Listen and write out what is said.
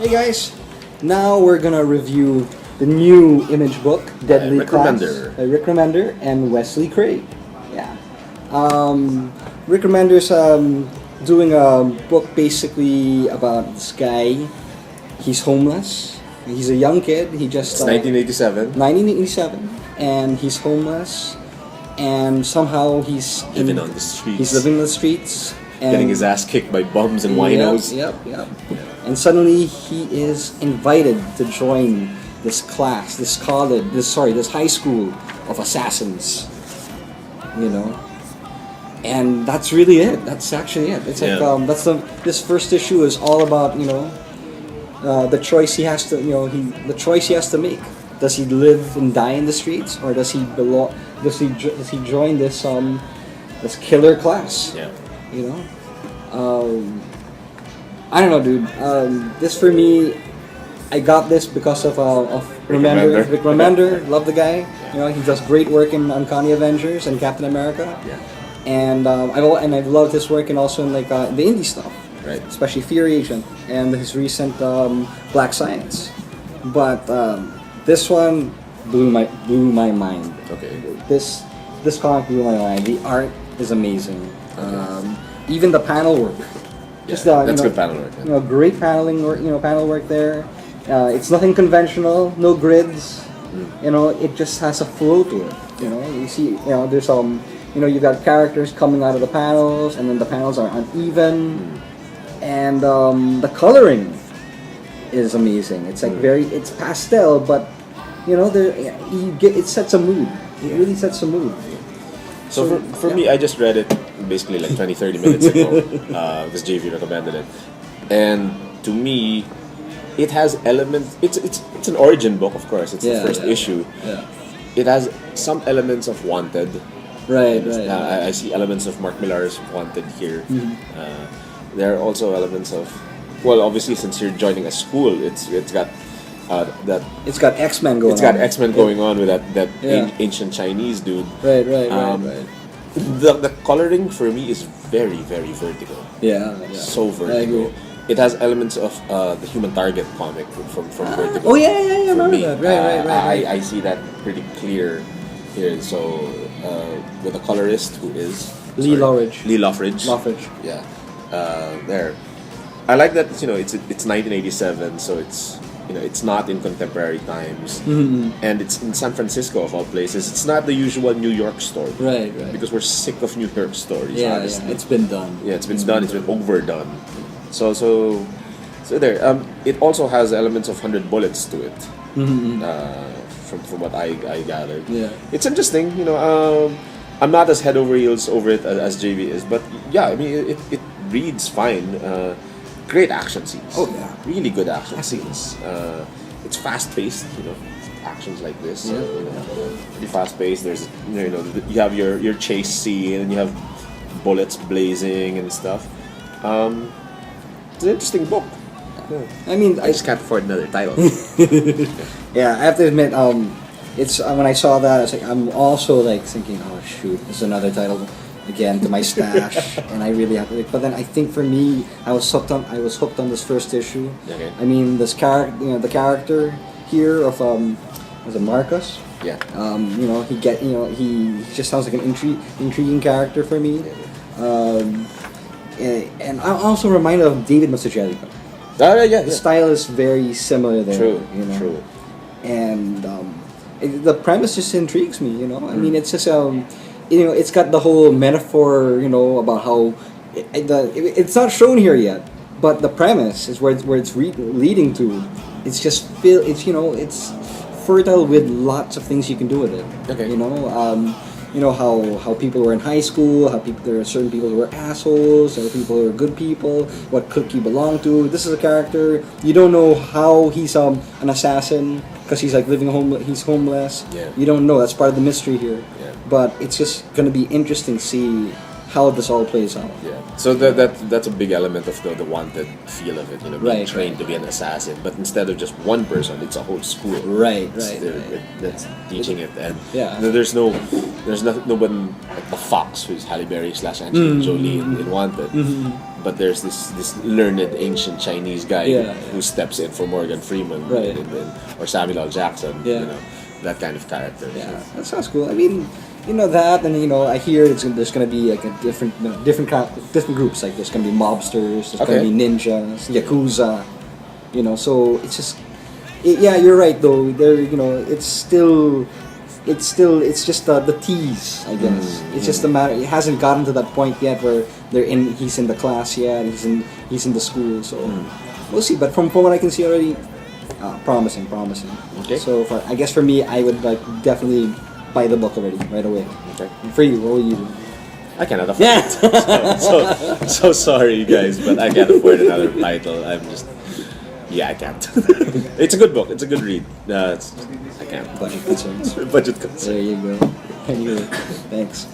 Hey guys, now we're gonna review the new Image book, Deadly Rick Class, Remender. by Rick Remender and Wesley Craig. Yeah, Rick Remender's doing a book basically about this guy. He's homeless. He's a young kid. He just It's 1987. 1987, and he's homeless, and somehow Living on the streets. He's living on the streets. And Getting his ass kicked by bums and winos. Yep. And suddenly he is invited to join this class, this high school of assassins. You know, and that's really it. That's actually it. It's like this first issue is all about the choice he has to the choice he has to make. Does he live and die in the streets, or does he belong? Does he join this killer class? Yeah. You know, I don't know, dude. This for me, I got this because of Remender. Rick Remender. Love the guy. You know, he does great work in Uncanny Avengers and Captain America. Yeah. And I've loved his work and also in the indie stuff, Right. especially Fear Agent and his recent Black Science. But this one blew my mind. Okay. This comic blew my mind. The art is amazing. Even the panel work. That's good panel work. Yeah. Great paneling work. Panel work there. It's nothing conventional. No grids. It just has a flow to it. You see. There's you got characters coming out of the panels, and then the panels are uneven, and the coloring is amazing. It's like it's pastel, but it sets a mood. It really sets a mood. So for me, I just read it basically like 20-30 minutes ago because JV recommended it, and to me, it has elements. It's an origin book, of course. It's the first issue. Yeah. It has some elements of Wanted. Right. I see elements of Mark Millar's Wanted here. There are also elements of, obviously since you're joining a school, it's got that. It's got X-Men going on. It's got X-Men going on with that Yeah. ancient Chinese dude. Right. The coloring for me is very, very vertical. Yeah. So I vertical. agree. It has elements of the Human Target comic from Vertigo. Oh yeah. For Remember me. that? Right. I see that pretty clear here. So with the colorist who is Lee Loveridge. Lee Loveridge. Yeah. There. I like that. It's 1987, so it's not in contemporary times, and it's in San Francisco of all places. It's not the usual New York story, Right. Because we're sick of New York stories. Yeah, honestly. it's been done. Yeah, it's been done. It's been overdone. So there. It also has elements of 100 Bullets to it. From what I gathered. Yeah. It's interesting. I'm not as head over heels over it as JV is, but yeah, I mean it reads fine. Great action scenes. Oh, yeah. Really good action scenes. It's fast paced. Actions like this. Yeah. Pretty fast paced. There's you have your chase scene and you have bullets blazing and stuff. It's an interesting book. I mean, I just can't afford another title. yeah, I have to admit, it's when I saw that, I'm also like thinking, oh shoot, this is another title again to my stash, and I really have to. But then I think for me, I was hooked on this first issue. Okay. I mean, this character, the character here of was it Marcus? Yeah. He just sounds like an intriguing character for me. And I'm also reminded of David Mazzucchelli. Yeah. The style is very similar there. True. True. And the premise just intrigues me. I mean, it's just it's got the whole metaphor. About how it's not shown here yet, but the premise is where it's leading to. It's just it's fertile with lots of things you can do with it. Okay. How people were in high school, there are certain people who were assholes, there are people who are good people, what clique you belong to. This is a character, you don't know how he's an assassin, because he's like he's homeless. Yeah. You don't know, that's part of the mystery here. Yeah. But it's just going to be interesting to see how this all plays out. Yeah. So that's a big element of the Wanted feel of it, being Right, trained to be an assassin. But instead of just one person, it's a whole school. Right. That's teaching it, and Yeah. there's no one like the Fox who's Halle Berry / Angelina Jolie in Wanted. but there's this learned ancient Chinese guy Yeah. who steps in for Morgan Freeman, Right. or Samuel L. Jackson. Yeah. You know, that kind of character. Yeah, that sounds cool. I mean, that, and I hear there's gonna be like a different groups. Like there's gonna be mobsters, there's gonna Okay. be ninjas, yakuza. So it's just, yeah, you're right though. It's just the tease, I guess. It's just a matter. It hasn't gotten to that point yet where he's in the class yet. He's in the school. So we'll see. But from what I can see already, promising. Okay. So I guess for me, I would like definitely buy the book already right away. Okay. For you, what will you do? I cannot afford it. So sorry, guys, but I can't afford another title. I can't. It's a good book. It's a good read. I can't. Budget concerns. Budget concerns. There you go. Anyway, thanks.